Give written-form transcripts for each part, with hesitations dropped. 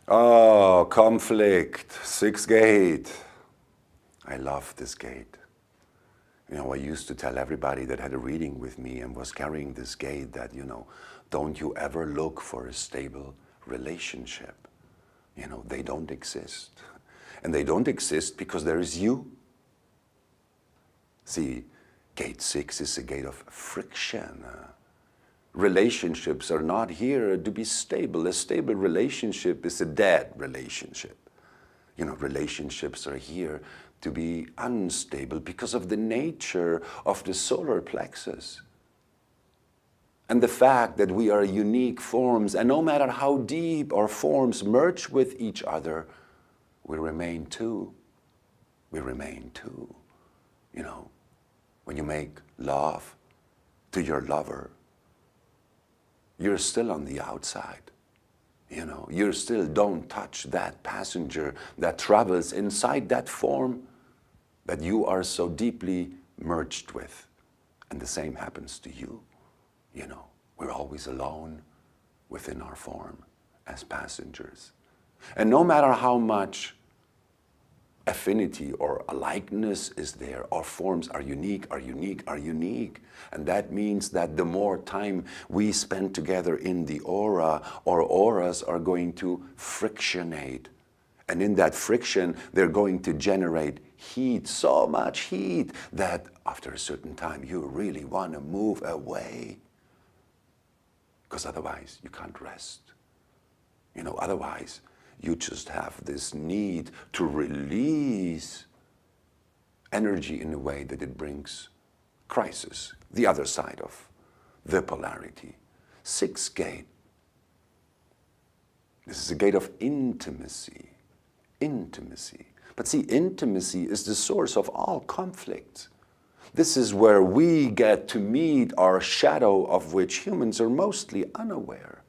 Oh, conflict, sixth gate. I love this gate. You know, I used to tell everybody that had a reading with me and was carrying this gate that, you know, don't you ever look for a stable relationship. You know, they don't exist. And they don't exist because there is you. See, gate 6 is a gate of friction. Relationships are not here to be stable. A stable relationship is a dead relationship. You know, relationships are here to be unstable because of the nature of the solar plexus. And the fact that we are unique forms, and no matter how deep our forms merge with each other, we remain two. We remain two. You know, when you make love to your lover, you're still on the outside. You know, you still don't touch that passenger that travels inside that form that you are so deeply merged with. And the same happens to you. You know, we're always alone within our form as passengers. And no matter how much affinity or alikeness is there, our forms are unique, are unique, are unique. And that means that the more time we spend together in the aura, our auras are going to frictionate. And in that friction, they're going to generate heat, so much heat, that after a certain time, you really want to move away. Because otherwise, you can't rest. You know, otherwise, you just have this need to release energy in a way that it brings crisis, the other side of the polarity. Sixth gate. This is a gate of intimacy. Intimacy. But see, intimacy is the source of all conflict. This is where we get to meet our shadow, of which humans are mostly unaware.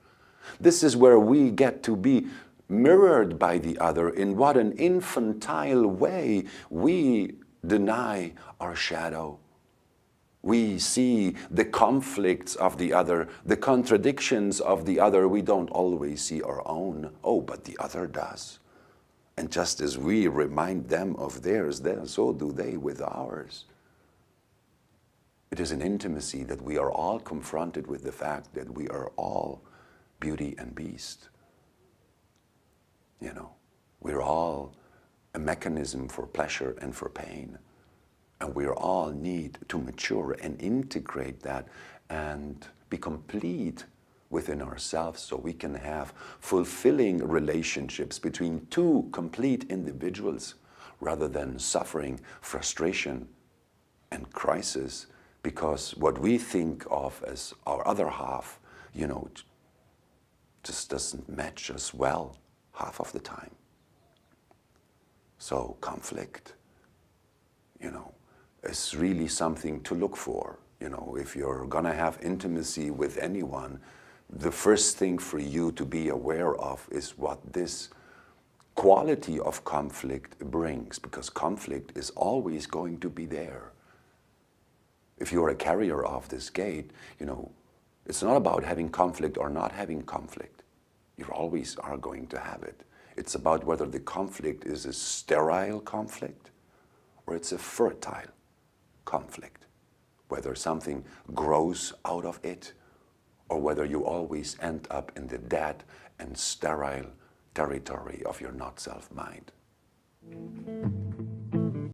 This is where we get to be mirrored by the other in what an infantile way we deny our shadow. We see the conflicts of the other, the contradictions of the other. We don't always see our own. Oh, but the other does. And just as we remind them of theirs, so do they with ours. It is an intimacy that we are all confronted with the fact that we are all beauty and beast. You know, we're all a mechanism for pleasure and for pain. And we all need to mature and integrate that and be complete within ourselves so we can have fulfilling relationships between two complete individuals rather than suffering frustration and crisis because what we think of as our other half, you know, just doesn't match us well half of the time. So conflict, you know, is really something to look for. You know, if you're gonna have intimacy with anyone, the first thing for you to be aware of is what this quality of conflict brings, because conflict is always going to be there. If you're a carrier of this gate, you know, it's not about having conflict or not having conflict. You always are going to have it. It's about whether the conflict is a sterile conflict or it's a fertile conflict. Whether something grows out of it or whether you always end up in the dead and sterile territory of your not-self mind.